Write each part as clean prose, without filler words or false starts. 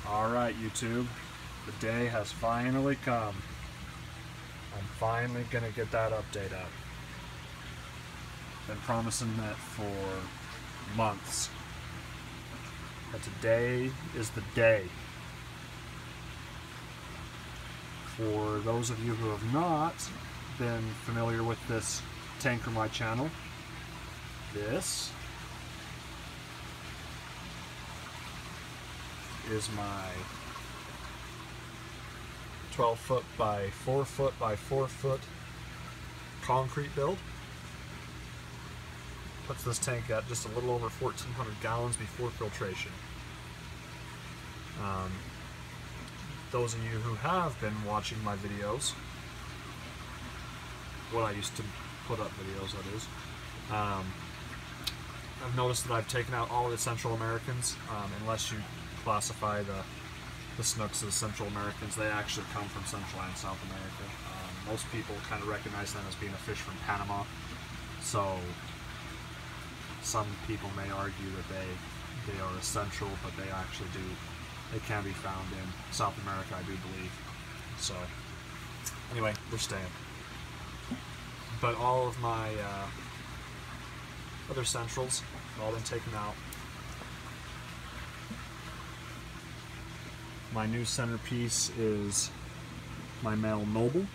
Alright, YouTube, the day has finally come. I'm finally gonna get that update up. Been promising that for months. But today is the day. For those of you who have not been familiar with this tank or my channel, this is my 12 foot by 4 foot by 4 foot concrete build. Puts this tank at just a little over 1,400 gallons before filtration. Those of you who have been watching my videos, what I used to put up videos, that is, I've noticed that I've taken out all of the Central Americans, unless you classify the snooks as Central Americans. They actually come from Central and South America. Most people kind of recognize them as being a fish from Panama, so some people may argue that they are essential, but they can be found in South America, I do believe. So anyway, they're staying. But all of my other centrals have all been taken out. My new centerpiece is my male Noble,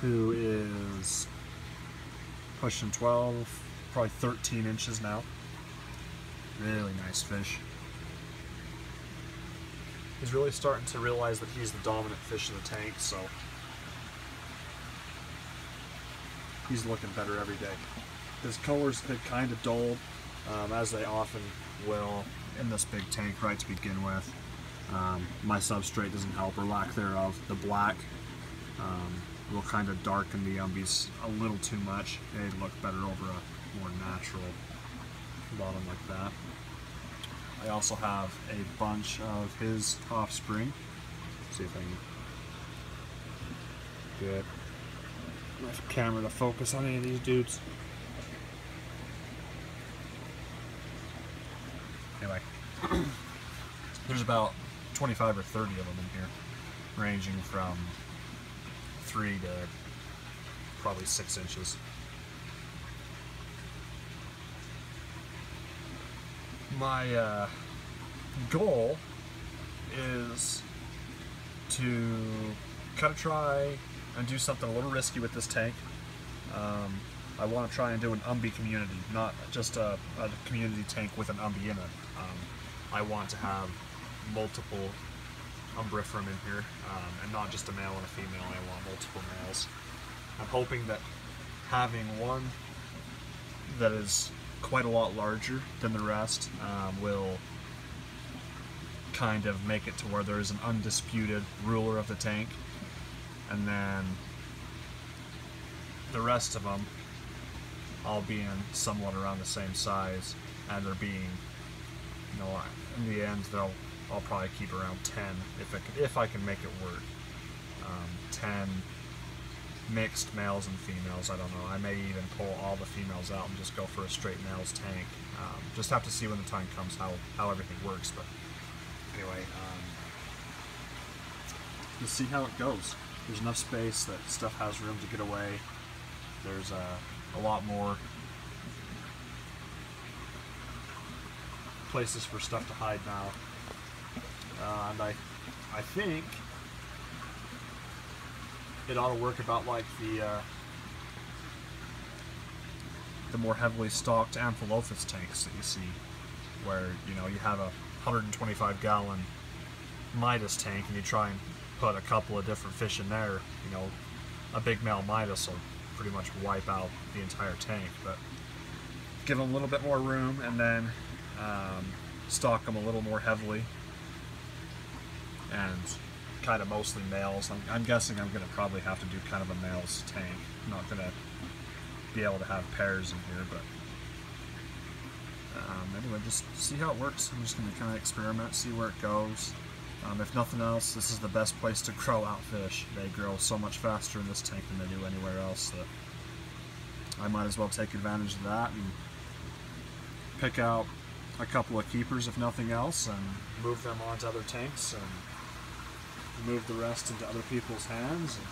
who is pushing 12, probably 13 inches now. Really nice fish. He's really starting to realize that he's the dominant fish in the tank, so he's looking better every day. His colors had kind of dulled, as they often will in this big tank right to begin with. My substrate doesn't help, or lack thereof. The black will kind of darken the umbies a little too much. They'd look better over a more natural bottom like that. I also have a bunch of his offspring. Let's see if I can get my camera to focus on any of these dudes. Anyway, there's about 25 or 30 of them in here, ranging from 3 to probably 6 inches. My goal is to kind of try and do something a little risky with this tank. I want to try and do an umbi community, not just a community tank with an umbi in it. I want to have multiple umbrophora in here, and not just a male and a female. I want multiple males. I'm hoping that having one that is quite a lot larger than the rest will kind of make it to where there is an undisputed ruler of the tank, and then the rest of them all being somewhat around the same size, and there being, you know, in the end I'll probably keep around 10 if I can make it work. 10 mixed males and females. I don't know. I may even pull all the females out and just go for a straight males tank. Just have to see when the time comes how everything works. But anyway, we'll see how it goes. There's enough space that stuff has room to get away. There's a lot more places for stuff to hide now. And I think it ought to work about like the more heavily stocked Amphilophus tanks that you see, where, you know, you have a 125 gallon Midas tank and you try and put a couple of different fish in there. You know, a big male Midas will pretty much wipe out the entire tank, but give them a little bit more room, and then stock them a little more heavily, and kind of mostly males. I'm guessing I'm going to probably have to do kind of a males tank. I'm not going to be able to have pairs in here, but anyway, just see how it works. I'm just going to kind of experiment, see where it goes. If nothing else, this is the best place to grow out fish. They grow so much faster in this tank than they do anywhere else that I might as well take advantage of that and pick out a couple of keepers if nothing else, and move them onto other tanks, and move the rest into other people's hands. And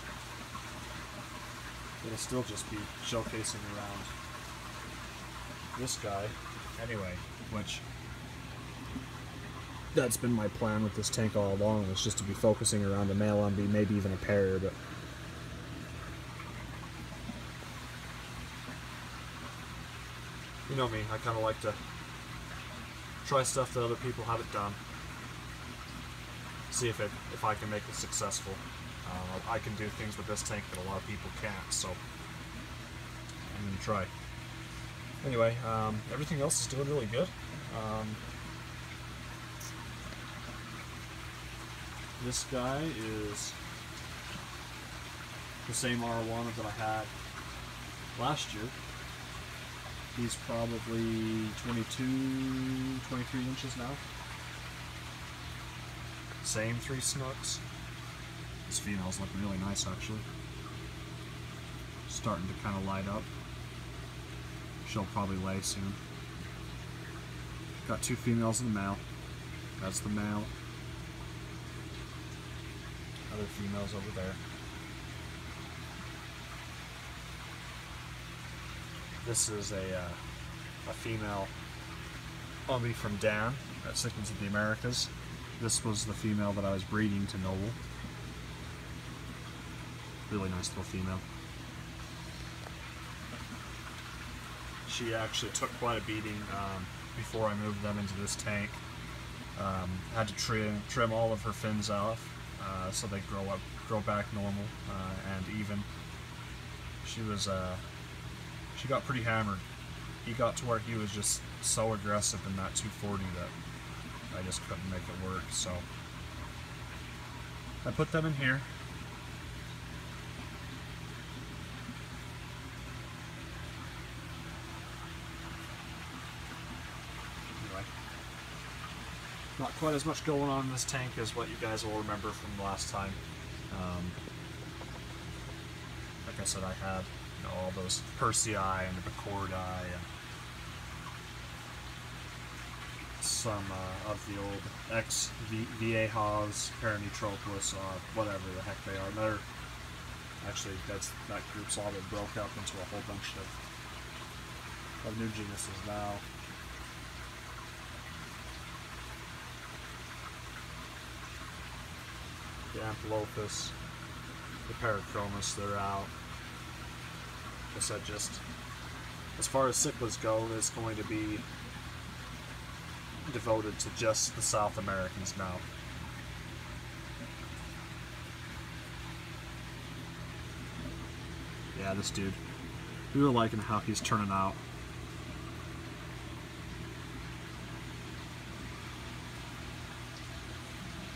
it'll still just be showcasing around this guy anyway, which that's been my plan with this tank all along, was just to be focusing around a male Umbee, maybe even a pair, but you know me, I kind of like to try stuff that other people haven't done, see if I can make it successful. I can do things with this tank that a lot of people can't, so I'm going to try. Anyway, everything else is doing really good. This guy is the same R1 that I had last year. He's probably 22, 23 inches now. Same 3 snooks. This female's looking really nice, actually. Starting to kind of light up. She'll probably lay soon. Got 2 females and a male. That's the male. Other females over there. This is a female Umbee from Dan at Sickens of the Americas. This was the female that I was breeding to Noble. Really nice little female. She actually took quite a beating before I moved them into this tank. Had to trim all of her fins off so they grow back normal and even. She got pretty hammered. He got to where he was just so aggressive in that 240 that I just couldn't make it work. So I put them in here. Not quite as much going on in this tank as what you guys will remember from last time. Like I said, I had all those Persei and the Bacordi and some of the old ex-Viejas, Paraneutropolis, whatever the heck they are. Actually, that group's all that broke up into a whole bunch of new genuses now. The Amphilophus, the Parachromis, they're out. I said, just as far as cichlids go, it's going to be devoted to just the South Americans now. Yeah, this dude. We were liking how he's turning out.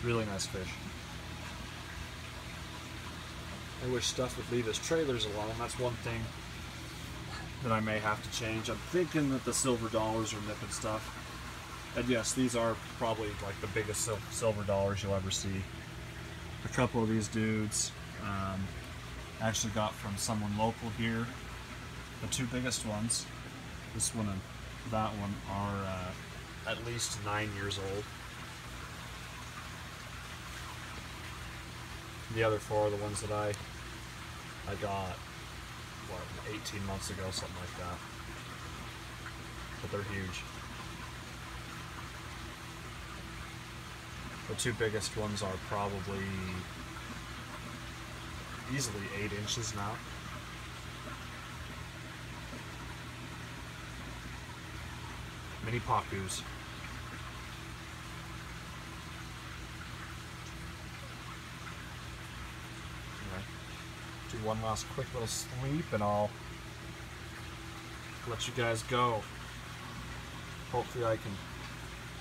Really nice fish. I wish stuff would leave his trailers alone. That's one thing that I may have to change. I'm thinking that the silver dollars are nipping stuff. And yes, these are probably like the biggest silver dollars you'll ever see. A couple of these dudes I actually got from someone local here. The 2 biggest ones, this one and that one, are at least 9 years old. The other 4 are the ones that I got, what, 18 months ago, something like that. But they're huge. The 2 biggest ones are probably easily 8 inches now. Mini Pacus. Do one last quick little sweep and I'll let you guys go. Hopefully I can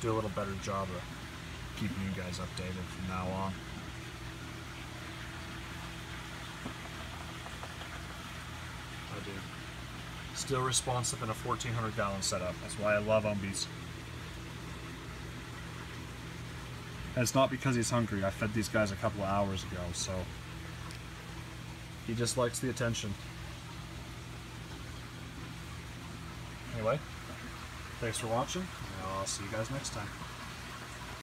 do a little better job of keeping you guys updated from now on. I do. Still responsive in a 1,400 gallon setup. That's why I love Umbees. And it's not because he's hungry. I fed these guys a couple of hours ago, so he just likes the attention. Anyway, Thanks for watching, and I'll see you guys next time.